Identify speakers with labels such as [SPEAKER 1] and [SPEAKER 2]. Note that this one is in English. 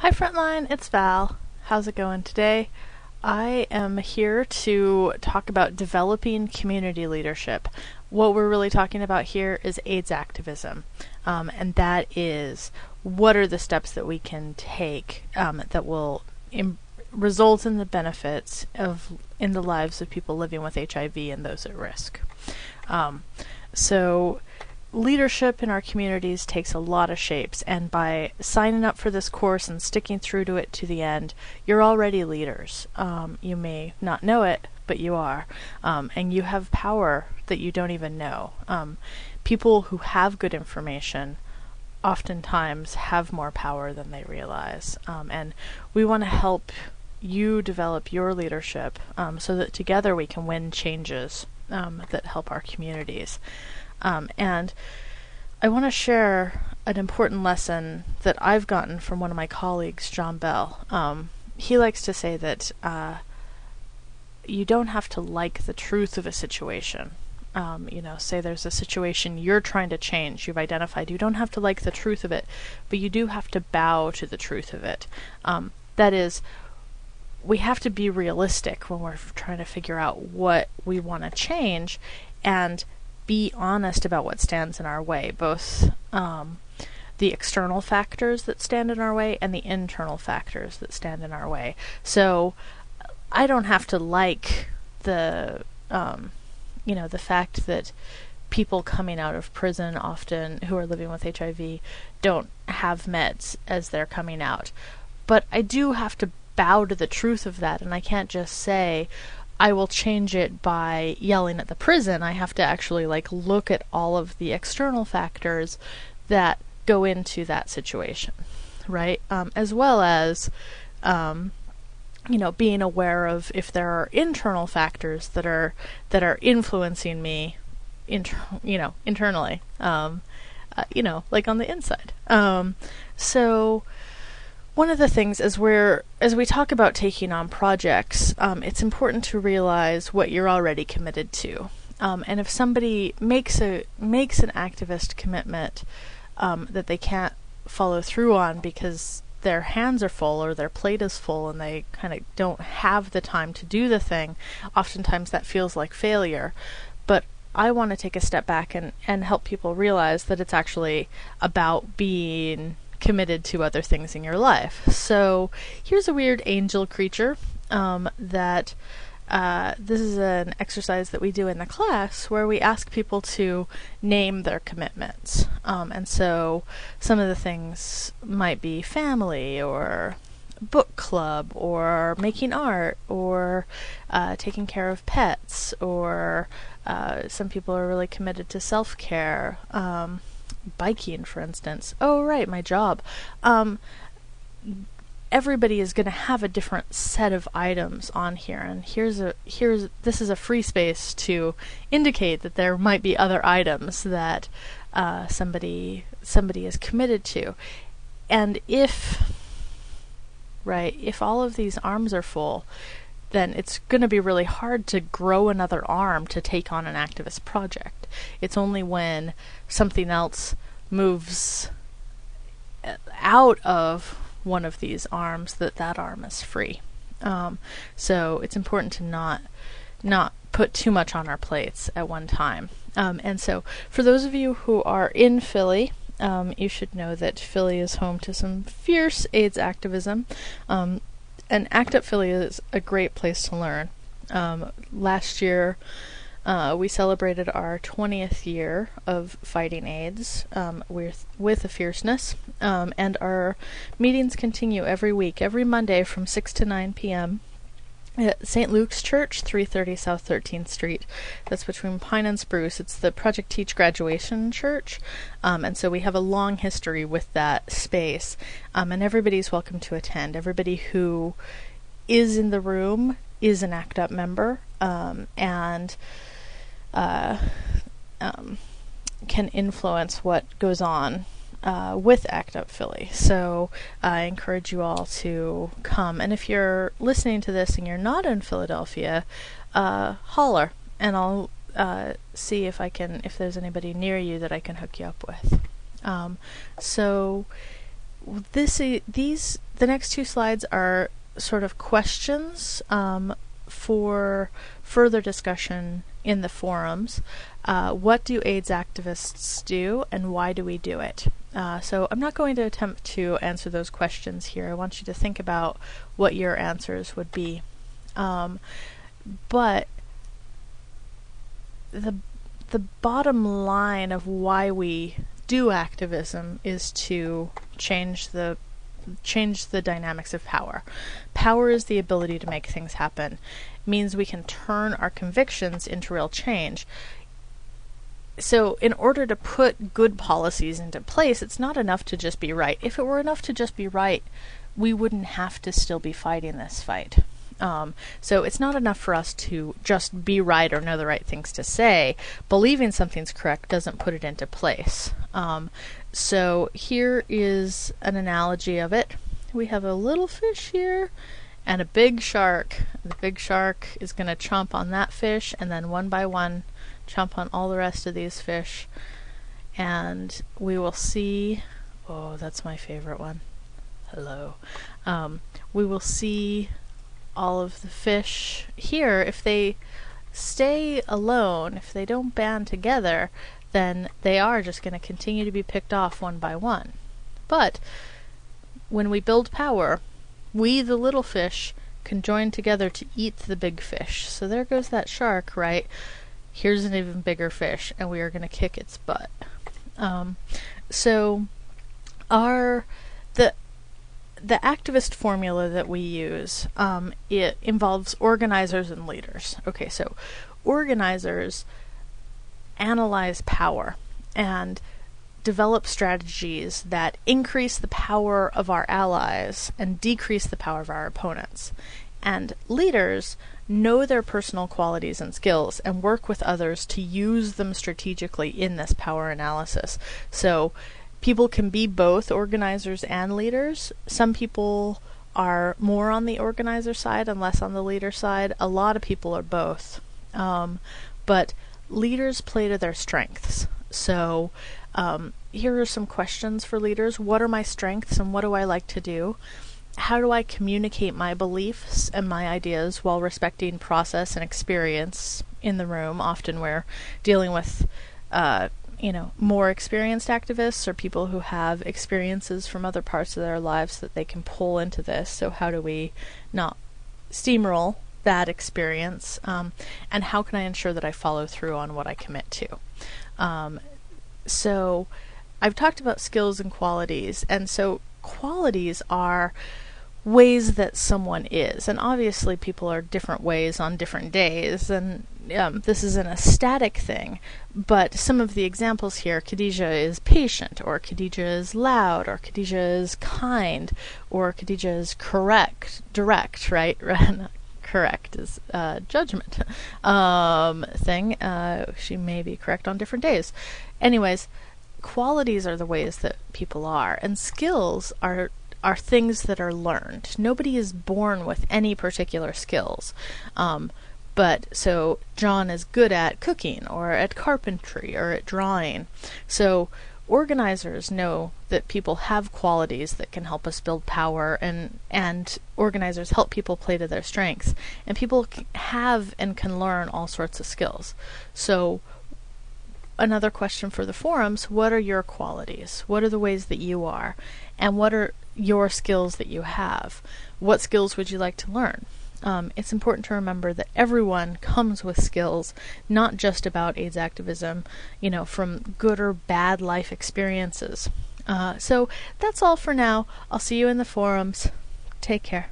[SPEAKER 1] Hi Frontline, it's Val. How's it going today? I am here to talk about developing community leadership. What we're really talking about here is AIDS activism, and that is what are the steps that we can take that will result in the benefits in the lives of people living with HIV and those at risk. So leadership in our communities takes a lot of shapes, and by signing up for this course and sticking through to it to the end, you're already leaders. You may not know it, but you are. And you have power that you don't even know. People who have good information oftentimes have more power than they realize. And we want to help you develop your leadership so that together we can win changes that help our communities. And I want to share an important lesson that I've gotten from one of my colleagues, John Bell. He likes to say that you don't have to like the truth of a situation. Say there's a situation you're trying to change, you've identified. You don't have to like the truth of it, but you do have to bow to the truth of it. That is, we have to be realistic when we're trying to figure out what we want to change, and be honest about what stands in our way, both the external factors that stand in our way and the internal factors that stand in our way. So I don't have to like the fact that people coming out of prison often who are living with HIV don't have meds as they're coming out. But I do have to bow to the truth of that, and I can't just say, I will change it by yelling at the prison. I have to actually look at all of the external factors that go into that situation, right? As well as, being aware of if there are internal factors that are influencing me, internally, like on the inside. So one of the things as we talk about taking on projects, it's important to realize what you're already committed to. And if somebody makes an activist commitment that they can't follow through on because their hands are full or their plate is full and they kind of don't have the time to do the thing, oftentimes that feels like failure. But I want to take a step back and help people realize that it's actually about being committed to other things in your life. So here's a weird angel creature that this is an exercise that we do in the class where we ask people to name their commitments. And so some of the things might be family or book club or making art or taking care of pets, or some people are really committed to self-care. Biking, for instance. Oh, right, my job. Everybody is going to have a different set of items on here, and this is a free space to indicate that there might be other items that somebody is committed to. And if all of these arms are full, then it's going to be really hard to grow another arm to take on an activist project. It's only when something else moves out of one of these arms that arm is free. So it's important to not put too much on our plates at one time. And so for those of you who are in Philly, you should know that Philly is home to some fierce AIDS activism. And ACT UP Philly is a great place to learn. Last year, we celebrated our 20th year of fighting AIDS with a fierceness, and our meetings continue every week, every Monday from 6 to 9 p.m. at St. Luke's Church, 330 South 13th Street. That's between Pine and Spruce. It's the Project Teach graduation church, and so we have a long history with that space, and everybody's welcome to attend. Everybody who is in the room is an ACT UP member, and can influence what goes on with ACT UP Philly. So I encourage you all to come. And if you're listening to this and you're not in Philadelphia, holler, and I'll see if there's anybody near you that I can hook you up with. So the next two slides are sort of questions for further discussion in the forums. What do AIDS activists do, and why do we do it? So I'm not going to attempt to answer those questions here. I want you to think about what your answers would be. But the bottom line of why we do activism is to change the dynamics of power. Power is the ability to make things happen. It means we can turn our convictions into real change. So in order to put good policies into place, it's not enough to just be right. If it were enough to just be right, we wouldn't have to still be fighting this fight. So it's not enough for us to just be right or know the right things to say. Believing something's correct doesn't put it into place. So here is an analogy of it. We have a little fish here and a big shark. The big shark is going to chomp on that fish, and then one by one chomp on all the rest of these fish. And we will see... Oh, that's my favorite one. Hello. We will see all of the fish here. If they stay alone, if they don't band together, then they are just going to continue to be picked off one by one. But when we build power, we, the little fish, can join together to eat the big fish. So there goes that shark, right? Here's an even bigger fish, and we are going to kick its butt. So the activist formula that we use, it involves organizers and leaders. Okay, so organizers analyze power and develop strategies that increase the power of our allies and decrease the power of our opponents. And leaders know their personal qualities and skills and work with others to use them strategically in this power analysis. So people can be both organizers and leaders. Some people are more on the organizer side and less on the leader side. A lot of people are both. But leaders play to their strengths. So here are some questions for leaders. What are my strengths and what do I like to do? How do I communicate my beliefs and my ideas while respecting process and experience in the room? Often we're dealing with more experienced activists or people who have experiences from other parts of their lives that they can pull into this. So how do we not steamroll that experience? And how can I ensure that I follow through on what I commit to? So I've talked about skills and qualities, and so qualities are ways that someone is, and obviously people are different ways on different days, and this isn't a static thing, but some of the examples here: Khadija is patient, or Khadija is loud, or Khadija is kind, or Khadija is direct, right? Correct is judgment thing. She may be correct on different days. Anyways, qualities are the ways that people are, and skills are things that are learned. Nobody is born with any particular skills. But so John is good at cooking or at carpentry or at drawing. So organizers know that people have qualities that can help us build power, and organizers help people play to their strengths. And people have and can learn all sorts of skills. So another question for the forums: what are your qualities? What are the ways that you are? And what are your skills that you have? What skills would you like to learn? It's important to remember that everyone comes with skills, not just about AIDS activism, from good or bad life experiences. So that's all for now. I'll see you in the forums. Take care.